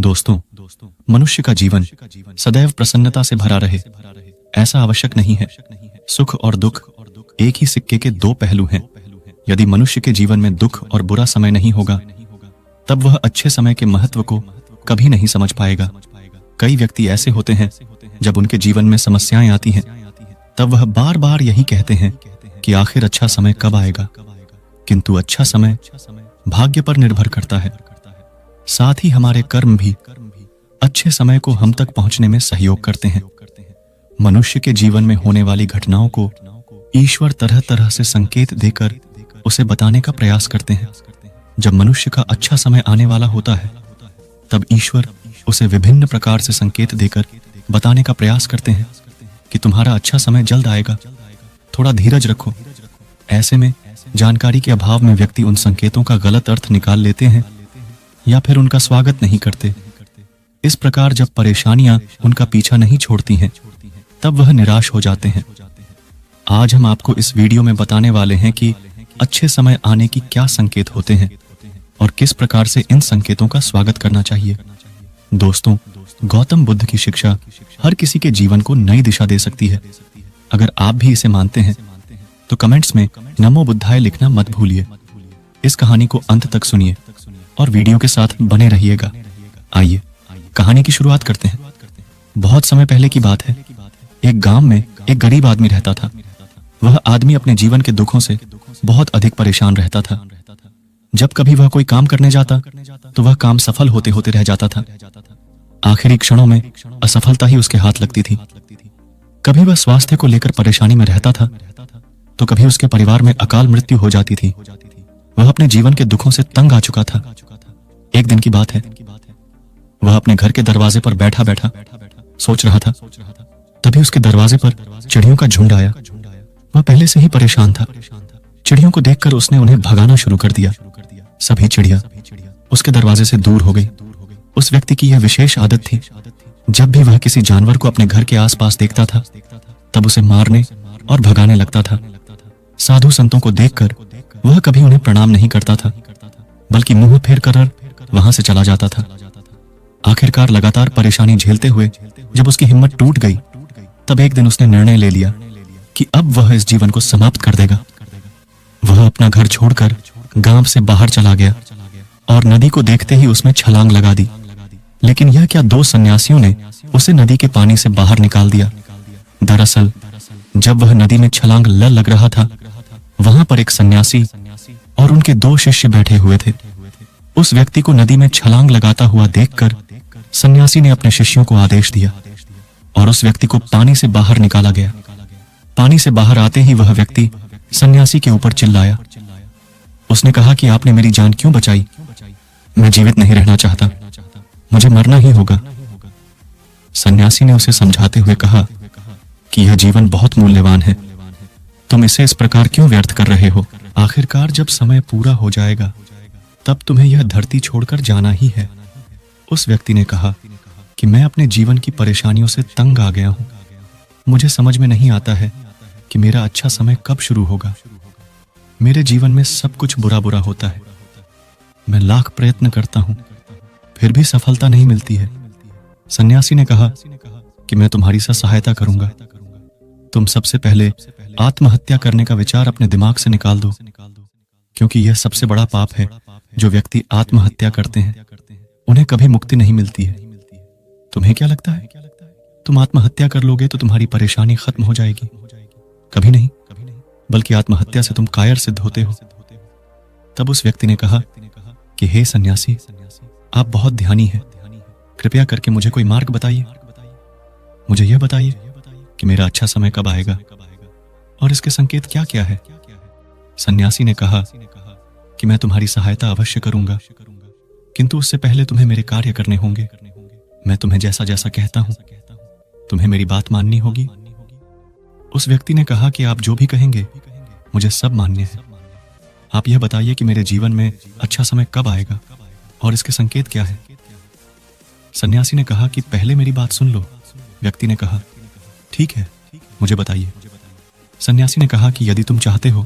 दोस्तों, मनुष्य का जीवन सदैव प्रसन्नता से भरा रहे, ऐसा आवश्यक नहीं है। सुख और दुख एक ही सिक्के के दो पहलू हैं। यदि मनुष्य के जीवन में दुख और बुरा समय नहीं होगा, तब वह अच्छे समय के महत्व को कभी नहीं समझ पाएगा। कई व्यक्ति ऐसे होते हैं, जब उनके जीवन में समस्याएं आती हैं, तब वह बार बार यही कहते हैं कि आखिर अच्छा समय कब आएगा। किंतु अच्छा समय भाग्य पर निर्भर करता है। साथ ही हमारे कर्म भी अच्छे समय को हम तक पहुंचने में सहयोग करते हैं। मनुष्य के जीवन में होने वाली घटनाओं को ईश्वर तरह तरह से संकेत देकर उसे बताने का प्रयास करते हैं। जब मनुष्य का अच्छा समय आने वाला होता है, तब ईश्वर उसे विभिन्न प्रकार से संकेत देकर बताने का प्रयास करते हैं कि तुम्हारा अच्छा समय जल्द आएगा, थोड़ा धीरज रखो। ऐसे में जानकारी के अभाव में व्यक्ति उन संकेतों का गलत अर्थ निकाल लेते हैं या फिर उनका स्वागत नहीं करते। इस प्रकार जब परेशानियां उनका पीछा नहीं छोड़ती हैं, तब वह निराश हो जाते हैं। आज हम आपको इस वीडियो में बताने वाले हैं कि अच्छे समय आने की क्या संकेत होते हैं और किस प्रकार से इन संकेतों का स्वागत करना चाहिए। दोस्तों, गौतम बुद्ध की शिक्षा हर किसी के जीवन को नई दिशा दे सकती है। अगर आप भी इसे मानते हैं तो कमेंट्स में नमो बुद्धाय लिखना मत भूलिए। इस कहानी को अंत तक सुनिए और वीडियो के साथ बने रहिएगा। आइए कहानी की शुरुआत करते हैं। बहुत समय पहले की बात है। एक गांव में एक गरीब आदमी रहता था। वह आदमी अपने जीवन के दुखों से बहुत अधिक परेशान रहता था। जब कभी वह कोई काम करने जाता तो वह काम सफल होते होते रह जाता था। आखिरी क्षणों में असफलता ही उसके हाथ लगती थी। कभी वह स्वास्थ्य को लेकर परेशानी में रहता था तो कभी उसके परिवार में अकाल मृत्यु हो जाती थी। वह अपने जीवन के दुखों से तंग आ चुका था। एक दिन की बात है, वह अपने घर के दरवाजे पर बैठा बैठा सोच रहा था। तभी उसके दरवाजे पर चिड़ियों का झुंड आया। वह पहले से ही परेशान था। चिड़ियों को देखकर उसने उन्हें भगाना शुरू कर दिया। सभी चिड़िया उसके दरवाजे से दूर हो गई। उस व्यक्ति की यह विशेष आदत थी, जब भी वह किसी जानवर को अपने घर के आसपास देखता था, तब उसे मारने और भगाने लगता था। साधु संतों को देखकर वह कभी उन्हें प्रणाम नहीं करता था, बल्कि मुंह फेर कर वहां से चला जाता था। आखिरकार लगातार परेशानी झेलते हुए जब उसकी हिम्मत टूट गई, तब एक दिन उसने निर्णय ले लिया कि अब वह इस जीवन को समाप्त कर देगा। वह अपना घर छोड़कर गांव से बाहर चला गया और नदी को देखते ही उसमें छलांग लगा दी। लेकिन यह क्या, दो सन्यासियों ने उसे नदी के पानी से बाहर निकाल दिया। दरअसल जब वह नदी में छलांग लग रहा था, वहां पर एक सन्यासी और उनके दो शिष्य बैठे हुए थे। उस व्यक्ति को नदी में छलांग लगाता हुआ देखकर सन्यासी ने अपने शिष्यों को आदेश दिया और उस व्यक्ति को पानी से बाहर निकाला गया। पानी से बाहर आते ही वह व्यक्ति सन्यासी के ऊपर चिल्लाया। उसने कहा कि आपने मेरी जान क्यों बचाई? मैं जीवित नहीं रहना चाहता, मुझे मरना ही होगा। सन्यासी ने उसे समझाते हुए कहा कि यह जीवन बहुत मूल्यवान है, तुम इसे इस प्रकार क्यों व्यर्थ कर रहे हो? आखिरकार जब समय पूरा हो जाएगा, तब तुम्हें यह धरती छोड़कर जाना ही है। उस व्यक्ति ने कहा कि मैं अपने जीवन की परेशानियों से तंग आ गया हूं। मुझे समझ में नहीं आता है कि मेरा अच्छा समय कब शुरू होगा। मेरे जीवन में सब कुछ बुरा बुरा होता है। मैं लाख प्रयत्न करता हूं, फिर भी सफलता नहीं मिलती है। सन्यासी ने कहा कि मैं तुम्हारी सहायता करूंगा। तुम सबसे पहले आत्महत्या करने का विचार अपने दिमाग से निकाल दो, क्योंकि यह सबसे बड़ा पाप है। जो व्यक्ति आत्महत्या करते हैं, उन्हें कभी मुक्ति नहीं मिलती है। तुम्हें क्या लगता है, तुम आत्महत्या कर लोगे तो तुम्हारी परेशानी खत्म हो जाएगी? कभी नहीं, बल्कि आत्महत्या से तुम कायर सिद्ध होते हो। तब उस व्यक्ति ने कहा कि हे सन्यासी, आप बहुत ध्यानी हैं, कृपया करके मुझे कोई मार्ग बताइए। मुझे यह बताइए कि मेरा अच्छा समय कब आएगा और इसके संकेत क्या क्या है। सन्यासी ने कहा कि मैं तुम्हारी सहायता अवश्य करूंगा, किंतु उससे पहले तुम्हें मेरे कार्य करने होंगे। मैं तुम्हें जैसा जैसा कहता हूं, तुम्हें मेरी बात माननी होगी। उस व्यक्ति ने कहा कि आप जो भी कहेंगे मुझे सब मान्य है। आप यह बताइए कि मेरे जीवन में अच्छा समय कब आएगा और इसके संकेत क्या है। सन्यासी ने कहा कि पहले मेरी बात सुन लो। व्यक्ति ने कहा ठीक है, मुझे बताइए। सन्यासी ने कहा कि यदि तुम चाहते हो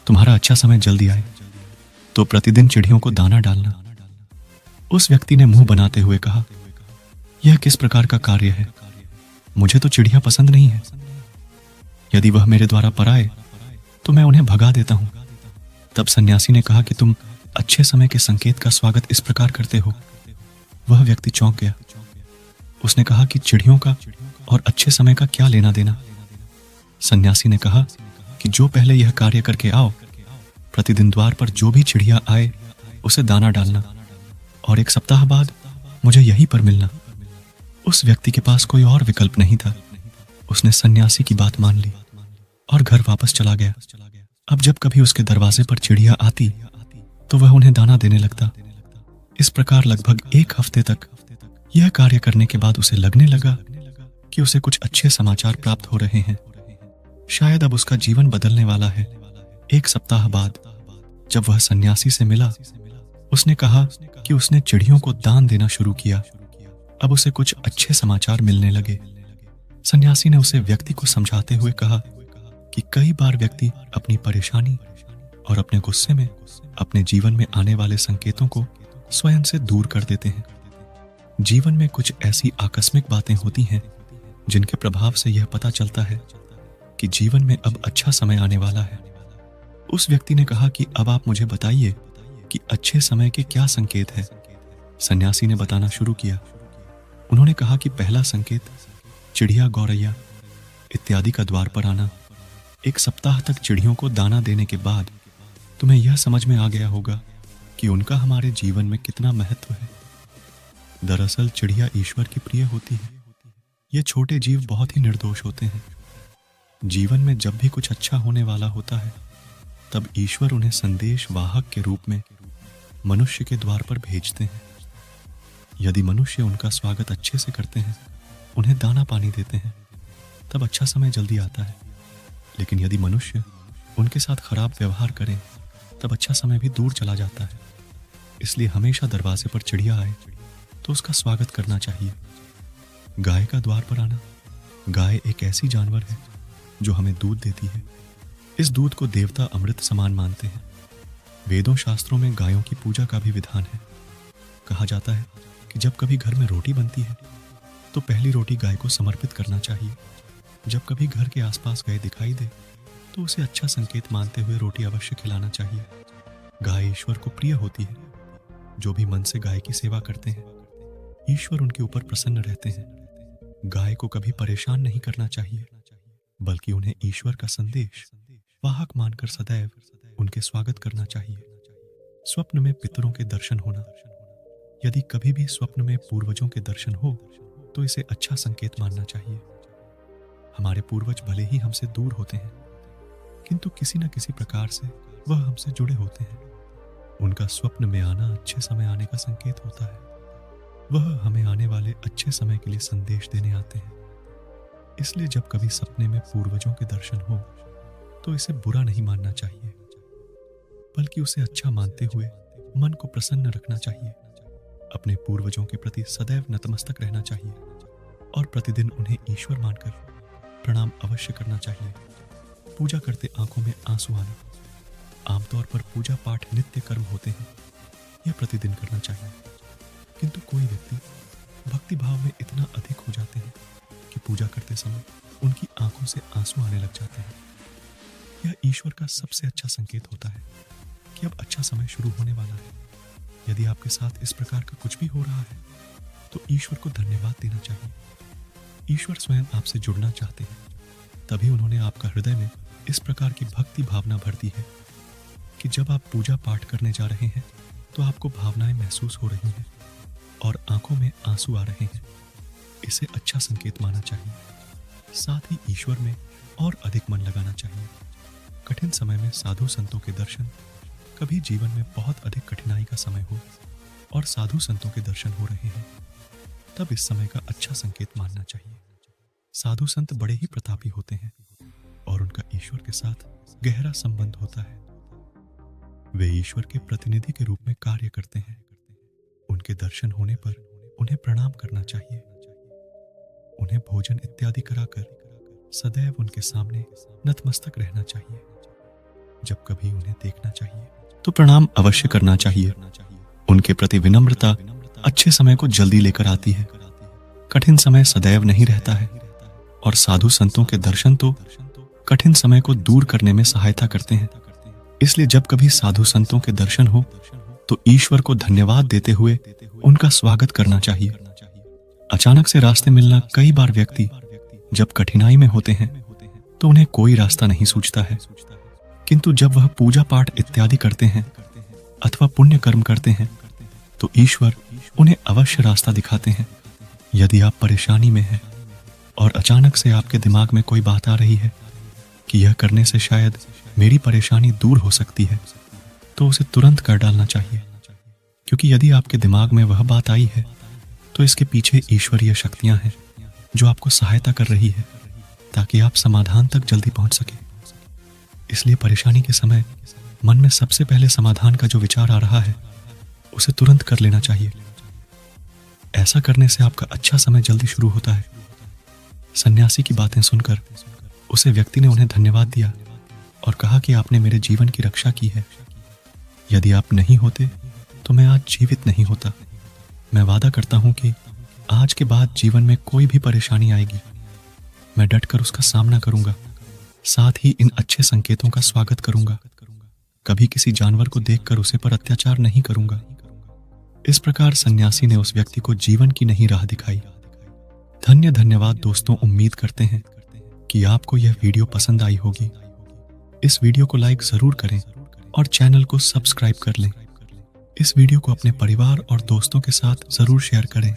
तुम्हारा अच्छा समय जल्दी आए, तो प्रतिदिन चिड़ियों को दाना डालना। उस व्यक्ति ने मुंह बनाते हुए कहा, यह किस प्रकार का कार्य है? मुझे तो चिड़िया पसंद नहीं है। यदि वह मेरे द्वारा पराए तो मैं उन्हें भगा देता हूं। तब सन्यासी ने कहा कि तुम अच्छे समय के संकेत का स्वागत इस प्रकार करते हो। वह व्यक्ति चौंक गया। उसने कहा कि चिड़ियों का और अच्छे समय का क्या लेना देना? सन्यासी ने कहा कि जो पहले यह कार्य करके आओ, प्रतिदिन द्वार पर जो भी चिड़िया आए उसे दाना डालना, और 1 सप्ताह बाद मुझे यहीं पर मिलना। उस व्यक्ति के पास कोई और विकल्प नहीं था। उसने सन्यासी की बात मान ली और घर वापस चला गया। अब जब कभी उसके दरवाजे पर चिड़िया आती तो वह उन्हें दाना देने लगता। इस प्रकार लगभग 1 हफ्ते तक यह कार्य करने के बाद उसे लगने लगा कि उसे कुछ अच्छे समाचार प्राप्त हो रहे हैं। शायद अब उसका जीवन बदलने वाला है। 1 सप्ताह बाद जब वह सन्यासी से मिला, उसने कहा कि उसने चिड़ियों को दान देना शुरू किया। अब उसे कुछ अच्छे समाचार मिलने लगे। सन्यासी ने उसे व्यक्ति को समझाते हुए कहा कि कई बार व्यक्ति अपनी परेशानी और अपने गुस्से में अपने जीवन में आने वाले संकेतों को स्वयं से दूर कर देते हैं। जीवन में कुछ ऐसी आकस्मिक बातें होती हैं जिनके प्रभाव से यह पता चलता है कि जीवन में अब अच्छा समय आने वाला है। उस व्यक्ति ने कहा कि अब आप मुझे बताइए कि अच्छे समय के क्या संकेत है। सन्यासी ने बताना शुरू किया। उन्होंने कहा कि पहला संकेत चिड़िया, गौरैया इत्यादि का द्वार पर आना। 1 सप्ताह तक चिड़ियों को दाना देने के बाद तुम्हें यह समझ में आ गया होगा कि उनका हमारे जीवन में कितना महत्व है। दरअसल चिड़िया ईश्वर की प्रिय होती है। ये छोटे जीव बहुत ही निर्दोष होते हैं। जीवन में जब भी कुछ अच्छा होने वाला होता है तब ईश्वर उन्हें संदेश वाहक के रूप में मनुष्य के द्वार पर भेजते हैं। यदि मनुष्य उनका स्वागत अच्छे से करते हैं, उन्हें दाना पानी देते हैं, तब अच्छा समय जल्दी आता है। लेकिन यदि मनुष्य उनके साथ खराब व्यवहार करें तब अच्छा समय भी दूर चला जाता है। इसलिए हमेशा दरवाजे पर चिड़िया आए तो उसका स्वागत करना चाहिए। गाय का द्वार पर आना। गाय एक ऐसी जानवर है जो हमें दूध देती है। इस दूध को देवता अमृत समान मानते हैं। वेदों शास्त्रों में गायों की पूजा का भी विधान है। कहा जाता है कि जब कभी घर में रोटी बनती है तो पहली रोटी गाय को समर्पित करना चाहिए। जब कभी घर के आसपास गाय दिखाई दे तो उसे अच्छा संकेत मानते हुए रोटी अवश्य खिलाना चाहिए। गाय ईश्वर को प्रिय होती है। जो भी मन से गाय की सेवा करते हैं, ईश्वर उनके ऊपर प्रसन्न रहते हैं। गाय को कभी परेशान नहीं करना चाहिए, बल्कि उन्हें ईश्वर का संदेश वाहक मानकर सदैव उनके स्वागत करना चाहिए। स्वप्न में पितरों के दर्शन होना। यदि कभी भी स्वप्न में पूर्वजों के दर्शन हो तो इसे अच्छा संकेत मानना चाहिए। हमारे पूर्वज भले ही हमसे दूर होते हैं, किंतु किसी न किसी प्रकार से वह हमसे जुड़े होते हैं। उनका स्वप्न में आना अच्छे समय आने का संकेत होता है। वह हमें आने वाले अच्छे समय के लिए संदेश देने आते हैं। इसलिए जब कभी सपने में पूर्वजों के दर्शन हो तो इसे बुरा नहीं मानना चाहिए, बल्कि उसे अच्छा मानते हुए मन को प्रसन्न रखना चाहिए। अपने पूर्वजों के प्रति सदैव नतमस्तक रहना चाहिए और प्रतिदिन उन्हें ईश्वर मानकर प्रणाम अवश्य करना चाहिए। पूजा करते आंखों में आंसू आना। आमतौर पर पूजा पाठ नित्य कर्म होते हैं, यह प्रतिदिन करना चाहिए। किंतु कोई व्यक्ति भक्ति भाव में इतना अधिक हो जाते हैं कि पूजा करते समय उनकी आंखों से आंसू आने लग जाते हैं। यह ईश्वर का सबसे अच्छा संकेत होता है कि अब अच्छा समय शुरू होने वाला है। यदि आपके साथ इस प्रकार का कुछ भी हो रहा है तो ईश्वर को धन्यवाद देना चाहिए। ईश्वर स्वयं आपसे जुड़ना चाहते हैं, तभी उन्होंने आपका हृदय में इस प्रकार की भक्ति भावना भर दी है कि जब आप पूजा पाठ करने जा रहे हैं तो आपको भावनाएं महसूस हो रही हैं और आंखों में आंसू आ रहे हैं। इसे अच्छा संकेत माना चाहिए। साथ ही ईश्वर में और अधिक मन लगाना चाहिए। कठिन समय में साधु संतों के दर्शन, कभी जीवन में बहुत अधिक कठिनाई का समय हो और साधु संतों के दर्शन हो रहे हैं, तब इस समय का अच्छा संकेत मानना चाहिए। साधु संत बड़े ही प्रतापी होते हैं और उनका ईश्वर के साथ गहरा संबंध होता है। वे ईश्वर के प्रतिनिधि के रूप में कार्य करते हैं। उनके दर्शन होने पर उन्हें प्रणाम करना चाहिए। उन्हें भोजन इत्यादि कराकर सदैव उनके सामने नतमस्तक रहना चाहिए। जब कभी उन्हें देखना चाहिए तो प्रणाम अवश्य करना चाहिए। उनके प्रति विनम्रता अच्छे समय को जल्दी लेकर आती है। कठिन समय सदैव नहीं रहता है और साधु संतों के दर्शन तो कठिन समय को दूर करने में सहायता करते हैं। इसलिए जब कभी साधु संतों के दर्शन हो तो ईश्वर को धन्यवाद देते हुए उनका स्वागत करना चाहिए। अचानक से रास्ते मिलना, कई बार व्यक्ति जब कठिनाई में होते हैं तो उन्हें कोई रास्ता नहीं सूझता है, किंतु जब वह पूजा पाठ इत्यादि करते हैं अथवा पुण्य कर्म करते हैं तो ईश्वर उन्हें अवश्य रास्ता दिखाते हैं। यदि आप परेशानी में हैं और अचानक से आपके दिमाग में कोई बात आ रही है कि यह करने से शायद मेरी परेशानी दूर हो सकती है, तो उसे तुरंत कर डालना चाहिए, क्योंकि यदि आपके दिमाग में वह बात आई है तो इसके पीछे ईश्वरीय शक्तियां हैं जो आपको सहायता कर रही है ताकि आप समाधान तक जल्दी पहुंच सके। इसलिए परेशानी के समय मन में सबसे पहले समाधान का जो विचार आ रहा है उसे तुरंत कर लेना चाहिए। ऐसा करने से आपका अच्छा समय जल्दी शुरू होता है। सन्यासी की बातें सुनकर उसे व्यक्ति ने उन्हें धन्यवाद दिया और कहा कि आपने मेरे जीवन की रक्षा की है। यदि आप नहीं होते तो मैं आज जीवित नहीं होता। मैं वादा करता हूं कि आज के बाद जीवन में कोई भी परेशानी आएगी, मैं डटकर उसका सामना करूंगा, साथ ही इन अच्छे संकेतों का स्वागत करूंगा। कभी किसी जानवर को देखकर उसे पर अत्याचार नहीं करूंगा। इस प्रकार सन्यासी ने उस व्यक्ति को जीवन की नई राह दिखाई। धन्यवाद दोस्तों, उम्मीद करते हैं कि आपको यह वीडियो पसंद आई होगी। इस वीडियो को लाइक जरूर करें और चैनल को सब्सक्राइब कर लें। इस वीडियो को अपने परिवार और दोस्तों के साथ जरूर शेयर करें।